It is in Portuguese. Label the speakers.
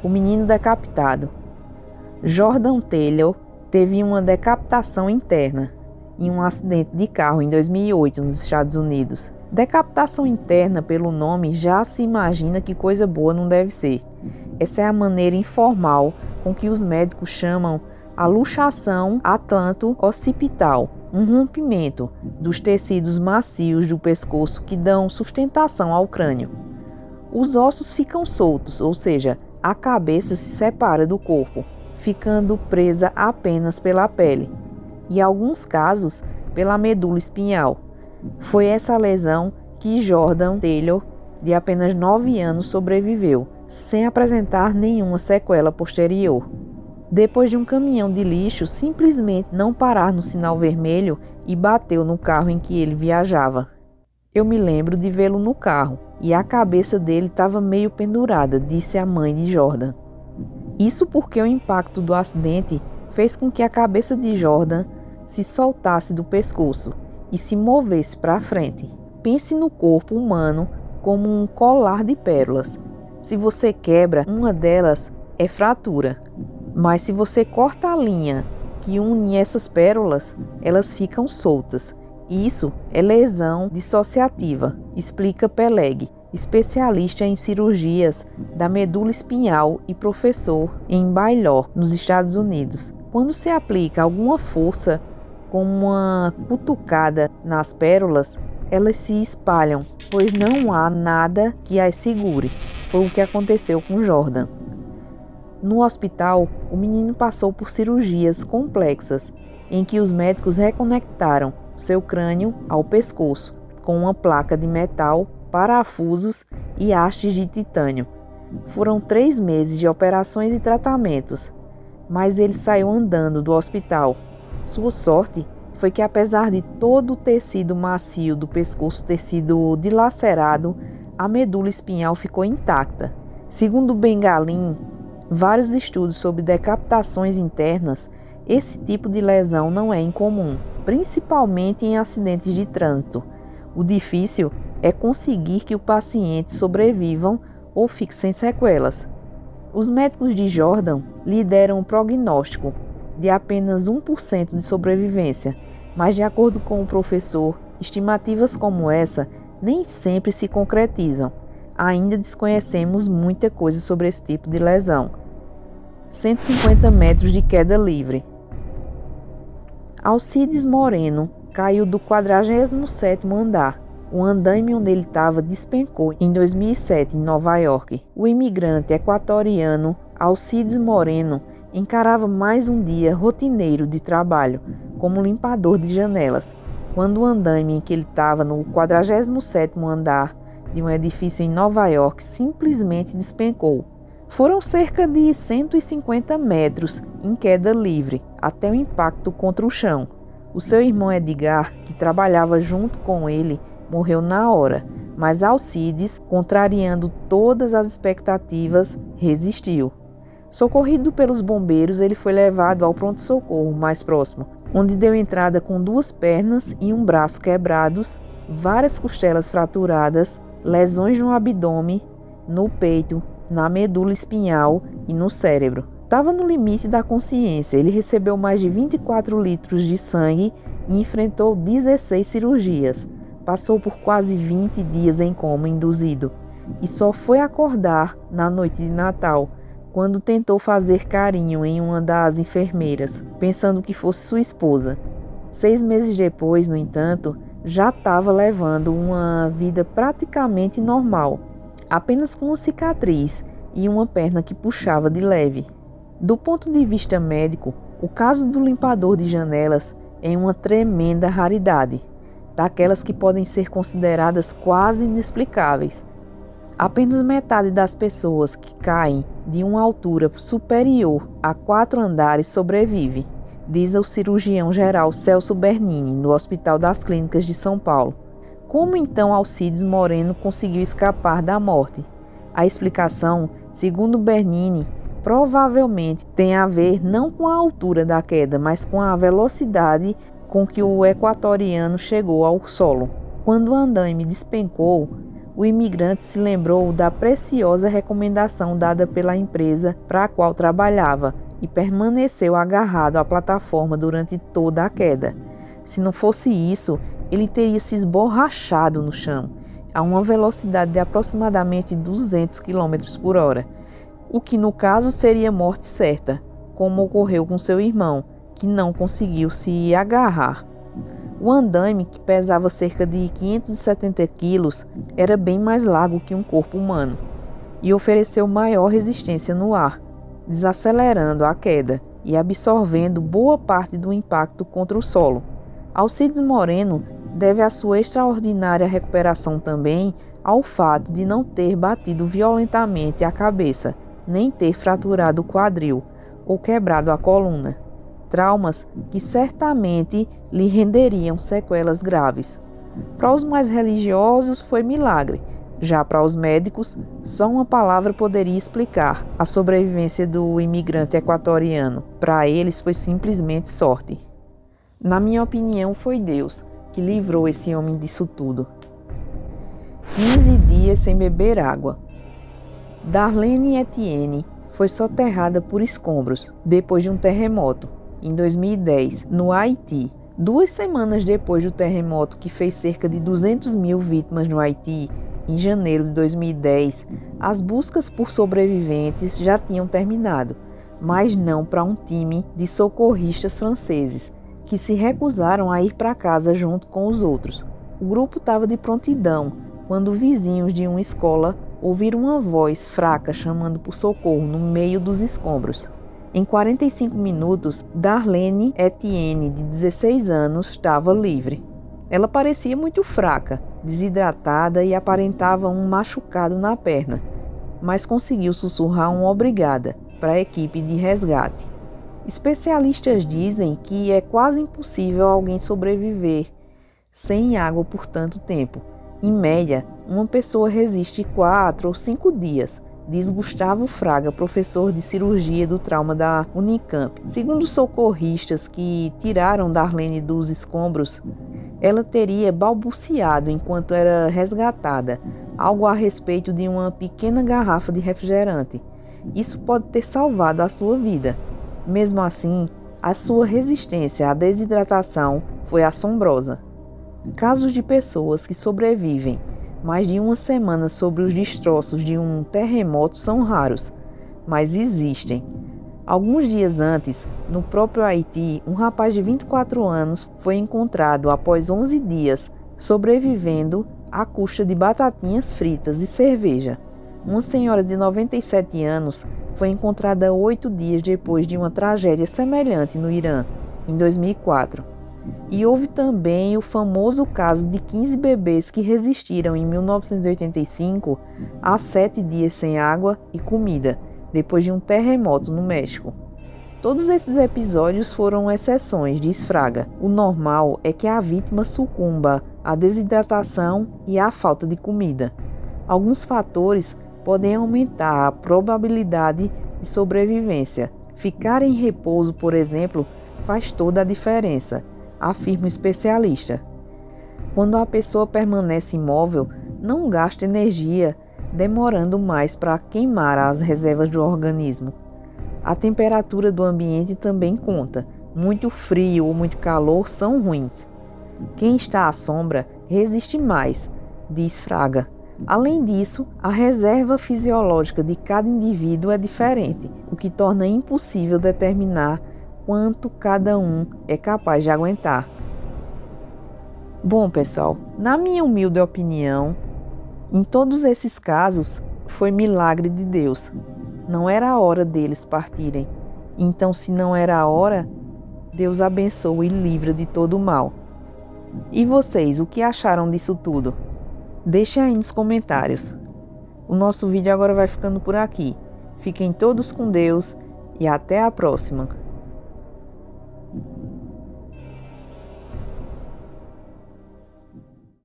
Speaker 1: O menino decapitado. Jordan Taylor teve uma decapitação interna em um acidente de carro em 2008 nos Estados Unidos. Decapitação interna, pelo nome, já se imagina que coisa boa não deve ser. Essa é a maneira informal com que os médicos chamam a luxação atlanto-occipital, um rompimento dos tecidos macios do pescoço que dão sustentação ao crânio. Os ossos ficam soltos, ou seja, a cabeça se separa do corpo, ficando presa apenas pela pele, e em alguns casos pela medula espinhal. Foi essa lesão que Jordan Taylor, de apenas 9 anos, sobreviveu, sem apresentar nenhuma sequela posterior. Depois de um caminhão de lixo simplesmente não parar no sinal vermelho e bateu no carro em que ele viajava. Eu me lembro de vê-lo no carro e a cabeça dele estava meio pendurada, disse a mãe de Jordan. Isso porque o impacto do acidente fez com que a cabeça de Jordan se soltasse do pescoço e se movesse para frente. Pense no corpo humano como um colar de pérolas. Se você quebra uma delas, é fratura. Mas se você corta a linha que une essas pérolas, elas ficam soltas. Isso é lesão dissociativa, explica Peleg, especialista em cirurgias da medula espinhal e professor em Baylor, nos Estados Unidos. Quando se aplica alguma força com uma cutucada nas pérolas, elas se espalham, pois não há nada que as segure. Foi o que aconteceu com Jordan. No hospital, o menino passou por cirurgias complexas, em que os médicos reconectaram seu crânio ao pescoço, com uma placa de metal, parafusos e hastes de titânio. Foram 3 meses de operações e tratamentos, mas ele saiu andando do hospital. Sua sorte foi que, apesar de todo o tecido macio do pescoço ter sido dilacerado, a medula espinhal ficou intacta. Segundo Bengalin, vários estudos sobre decapitações internas, esse tipo de lesão não é incomum, principalmente em acidentes de trânsito. O difícil é conseguir que o paciente sobrevivam ou fique sem sequelas. Os médicos de Jordan lhe deram um prognóstico de apenas 1% de sobrevivência, mas, de acordo com o professor, estimativas como essa nem sempre se concretizam. Ainda desconhecemos muita coisa sobre esse tipo de lesão. 150 metros de queda livre. Alcides Moreno caiu do 47º andar. O andaime onde ele estava despencou em 2007, em Nova York. O imigrante equatoriano Alcides Moreno encarava mais um dia rotineiro de trabalho, como limpador de janelas, quando o andaime em que ele estava, no 47º andar de um edifício em Nova York, simplesmente despencou. Foram cerca de 150 metros em queda livre, até o impacto contra o chão. O seu irmão Edgar, que trabalhava junto com ele, morreu na hora, mas Alcides, contrariando todas as expectativas, resistiu. Socorrido pelos bombeiros, ele foi levado ao pronto-socorro mais próximo, onde deu entrada com 2 pernas e um braço quebrados, várias costelas fraturadas, lesões no abdômen, no peito, na medula espinhal e no cérebro. Estava no limite da consciência. Ele recebeu mais de 24 litros de sangue e enfrentou 16 cirurgias. Passou por quase 20 dias em coma induzido e só foi acordar na noite de Natal, quando tentou fazer carinho em uma das enfermeiras, pensando que fosse sua esposa. 6 meses depois, no entanto, já estava levando uma vida praticamente normal, apenas com uma cicatriz e uma perna que puxava de leve. Do ponto de vista médico, o caso do limpador de janelas é uma tremenda raridade, daquelas que podem ser consideradas quase inexplicáveis. Apenas metade das pessoas que caem de uma altura superior a 4 andares sobrevive, diz o cirurgião geral Celso Bernini, no Hospital das Clínicas de São Paulo. Como então Alcides Moreno conseguiu escapar da morte? A explicação, segundo Bernini, provavelmente tem a ver não com a altura da queda, mas com a velocidade com que o equatoriano chegou ao solo. Quando o andaime despencou, o imigrante se lembrou da preciosa recomendação dada pela empresa para a qual trabalhava e permaneceu agarrado à plataforma durante toda a queda. Se não fosse isso, ele teria se esborrachado no chão, a uma velocidade de aproximadamente 200 km por hora, o que no caso seria morte certa, como ocorreu com seu irmão, que não conseguiu se agarrar. O andaime, que pesava cerca de 570 quilos, era bem mais largo que um corpo humano e ofereceu maior resistência no ar, desacelerando a queda e absorvendo boa parte do impacto contra o solo. Alcides Moreno deve a sua extraordinária recuperação também ao fato de não ter batido violentamente a cabeça, nem ter fraturado o quadril ou quebrado a coluna. Traumas que certamente lhe renderiam sequelas graves. Para os mais religiosos foi milagre, já para os médicos, só uma palavra poderia explicar a sobrevivência do imigrante equatoriano. Para eles foi simplesmente sorte. Na minha opinião, foi Deus que livrou esse homem disso tudo. 15 dias sem beber água. Darlene Etienne foi soterrada por escombros depois de um terremoto, em 2010, no Haiti. 2 semanas depois do terremoto que fez cerca de 200 mil vítimas no Haiti, em janeiro de 2010, as buscas por sobreviventes já tinham terminado, mas não para um time de socorristas franceses, que se recusaram a ir para casa junto com os outros. O grupo estava de prontidão quando vizinhos de uma escola ouviram uma voz fraca chamando por socorro no meio dos escombros. Em 45 minutos, Darlene Etienne, de 16 anos, estava livre. Ela parecia muito fraca, desidratada e aparentava um machucado na perna, mas conseguiu sussurrar um obrigada para a equipe de resgate. Especialistas dizem que é quase impossível alguém sobreviver sem água por tanto tempo. Em média, uma pessoa resiste 4 ou 5 dias, diz Gustavo Fraga, professor de cirurgia do trauma da Unicamp. Segundo socorristas que tiraram Darlene dos escombros, ela teria balbuciado enquanto era resgatada, algo a respeito de uma pequena garrafa de refrigerante. Isso pode ter salvado a sua vida. Mesmo assim, a sua resistência à desidratação foi assombrosa. Casos de pessoas que sobrevivem mais de uma semana sobre os destroços de um terremoto são raros, mas existem. Alguns dias antes, no próprio Haiti, um rapaz de 24 anos foi encontrado após 11 dias sobrevivendo à custa de batatinhas fritas e cerveja. Uma senhora de 97 anos foi encontrada 8 dias depois de uma tragédia semelhante no Irã, em 2004. E houve também o famoso caso de 15 bebês que resistiram em 1985 a 7 dias sem água e comida, depois de um terremoto no México. Todos esses episódios foram exceções, diz Fraga. O normal é que a vítima sucumba à desidratação e à falta de comida. Alguns fatores podem aumentar a probabilidade de sobrevivência. Ficar em repouso, por exemplo, faz toda a diferença, afirma o especialista. Quando a pessoa permanece imóvel, não gasta energia, demorando mais para queimar as reservas do organismo. A temperatura do ambiente também conta. Muito frio ou muito calor são ruins. Quem está à sombra resiste mais, diz Fraga. Além disso, a reserva fisiológica de cada indivíduo é diferente, o que torna impossível determinar quanto cada um é capaz de aguentar. Bom, pessoal, na minha humilde opinião, em todos esses casos, foi milagre de Deus. Não era a hora deles partirem. Então, se não era a hora, Deus abençoa e livra de todo o mal. E vocês, o que acharam disso tudo? Deixem aí nos comentários. O nosso vídeo agora vai ficando por aqui. Fiquem todos com Deus e até a próxima.